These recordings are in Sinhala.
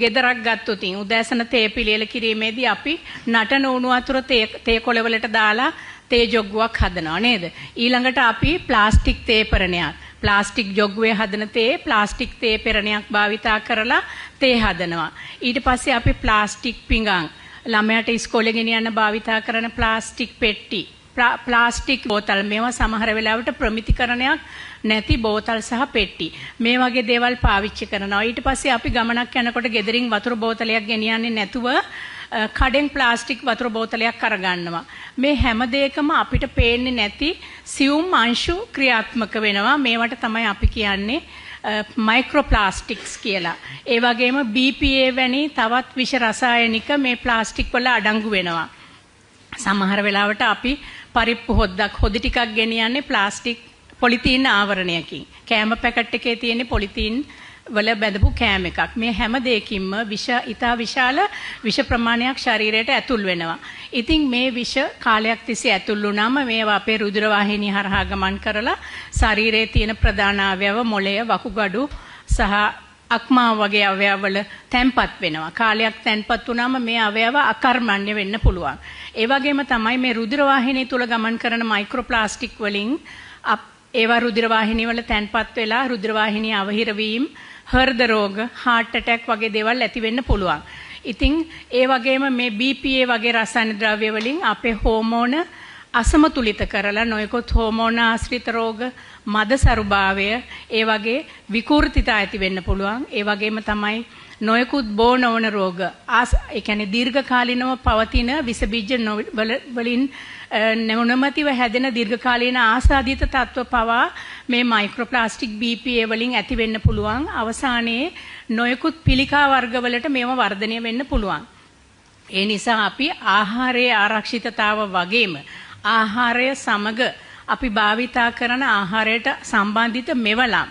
ගෙදරක් ගත්තොත් උදෑසන තේ පිළියෙල කිරීමේදී අපි නටන උණු වතුර තේ කොළවලට දාලා තේ ජොග්ගුවක් හදනවා නේද? ඊළඟට අපි ප්ලාස්ටික් තේ පෙරණයක්, ප්ලාස්ටික් ජොග්ගුවේ හදන තේ ප්ලාස්ටික් තේ පෙරණයක් භාවිතා කරලා තේ හදනවා. ඊට පස්සේ අපි ප්ලාස්ටික් පිඟන්, ළමයාට ඉස්කෝලේ ගෙනියන්න භාවිතා කරන ප්ලාස්ටික් පෙට්ටි, ප්ලාස්ටික් බෝතල්, මේවා සමහර වෙලාවට ප්‍රමිතිකරණයක් නැති බෝතල් සහ පෙට්ටි, මේ වගේ දේවල් පාවිච්චි කරනවා. ඊට පස්සේ අපි ගමනක් යනකොට ගෙදරින් වතුර බෝතලයක් ගෙනියන්නේ නැතුව කඩෙන් ප්ලාස්ටික් වතුර බෝතලයක් අරගන්නවා. මේ හැම දෙයකම අපිට පේන්නේ නැති සියුම් අංශු ක්‍රියාත්මක වෙනවා. මේවට තමයි අපි කියන්නේ මයික්‍රෝප්ලාස්ටික්ස් කියලා. ඒ වගේම BPA වැනි තවත් විෂ රසායනික මේ ප්ලාස්ටික් වල අඩංගු වෙනවා. සමහර වෙලාවට අපි පරිප්පු හොද්දක් හොදි ටිකක් ගෙනියන්නේ ප්ලාස්ටික් පොලිතීන් ආවරණයකින්. කෑම පැකට් එකේ තියෙන පොලිතීන් වල බැඳපු කෑම එකක්. මේ හැම දෙයකින්ම ඉතා විශාල විෂ ප්‍රමාණයක් ශරීරයට ඇතුල් වෙනවා. ඉතින් මේ විෂ කාලයක් තිස්සේ ඇතුල් වුණාම මේවා අපේ රුධිර වාහිනිය හරහා ගමන් කරලා ශරීරයේ තියෙන ප්‍රධාන අවයව මොළය, වකුගඩු සහ අක්මාව වගේ අවයවවල තැන්පත් වෙනවා. කාලයක් තැන්පත් වුණාම මේ අවයව අකර්මණ්‍ය වෙන්න පුළුවන්. ඒ වගේම තමයි මේ රුධිර වාහිනිය තුල ගමන් කරන මයික්‍රෝප්ලාස්ටික් වලින් ඒවා රුධිර වාහිනිය වල තැන්පත් වෙලා රුධිර වාහිනිය අවහිර වීම, හෘද රෝග, heart attack වගේ දේවල් ඇති වෙන්න පුළුවන්. ඉතින් ඒ වගේම මේ BPA වගේ රසායන ද්‍රව්‍ය වලින් අපේ හෝමෝන අසමතුලිත කරලා නොයෙකුත් හෝමෝන ආශ්‍රිත රෝග, මදසරුභාවය, ඒ වගේ විකෘතිතා ඇති වෙන්න පුළුවන්. ඒ වගේම තමයි නොයෙකුත් බෝ නොවන රෝග, ඒ කියන්නේ දීර්ඝකාලීනව පවතින විස බීජ වලින් නොනමැතිව හැදෙන දීර්ඝකාලීන ආසාදිත තත්ත්ව පවා මේ මයික්‍රෝප්ලාස්ටික් BPA වලින් ඇති වෙන්න පුළුවන්. අවසානයේ නොයෙකුත් පිළිකා වර්ගවලට මේව වර්ධනය වෙන්න පුළුවන්. ඒ නිසා අපි ආහාරයේ ආරක්ෂිතතාව වගේම ආහාරය සමග අපි භාවිතා කරන ආහාරයට සම්බන්ධිත මෙවලම්,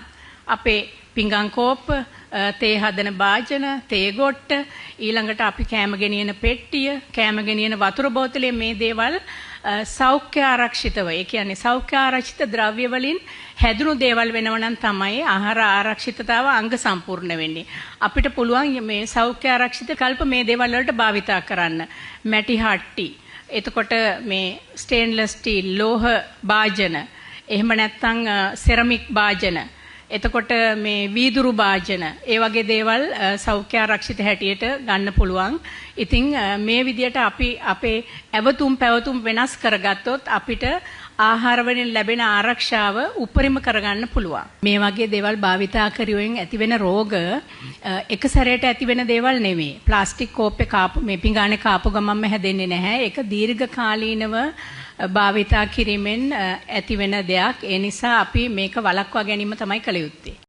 අපේ පිඟන් කෝප්ප, තේ හදන භාජන, තේ ගොට්ට, ඊළඟට අපි කෑම ගෙනියන පෙට්ටිය, කෑම ගෙනියන වතුර බෝතලේ, මේ දේවල් සෞඛ්‍ය ආරක්ෂිතව, ඒ කියන්නේ සෞඛ්‍ය ආරක්ෂිත ද්‍රව්‍ය වලින් හැදුණු දේවල් වෙනවා නම් තමයි ආහාර ආරක්ෂිතතාව අංග සම්පූර්ණ වෙන්නේ. අපිට පුළුවන් මේ සෞඛ්‍ය ආරක්ෂිත කල්ප මේ දේවල් වලට භාවිතා කරන්න. මැටි හට්ටි, එතකොට මේ ස්ටේන්ලස් ස්ටීල් ලෝහ භාජන, එහෙම නැත්නම් සෙරමික් භාජන, එතකොට මේ වීදුරු භාජන, ඒ වගේ දේවල් සෞඛ්‍ය ආරක්ෂිත හැටියට ගන්න පුළුවන්. ඉතින් මේ විදිහට අපි අපේ ඇවතුම් පැවතුම් වෙනස් කරගත්තොත් අපිට ආහාර වලින් ලැබෙන ආරක්ෂාව උපරිම කරගන්න පුළුවන්. මේ වගේ දේවල් භාවිතා කරුවෙන් ඇතිවෙන රෝග එක සැරේට ඇතිවෙන දේවල් නෙමෙයි. ප්ලාස්ටික් කෝප්පේ කාපු මේ පිඟානේ කාපු ගමන්ම හැදෙන්නේ නැහැ. ඒක දීර්ඝකාලීනව භාවිතා කිරීමෙන් ඇතිවෙන දෙයක්. ඒ නිසා අපි මේක වළක්වා ගැනීම තමයි කළ යුත්තේ.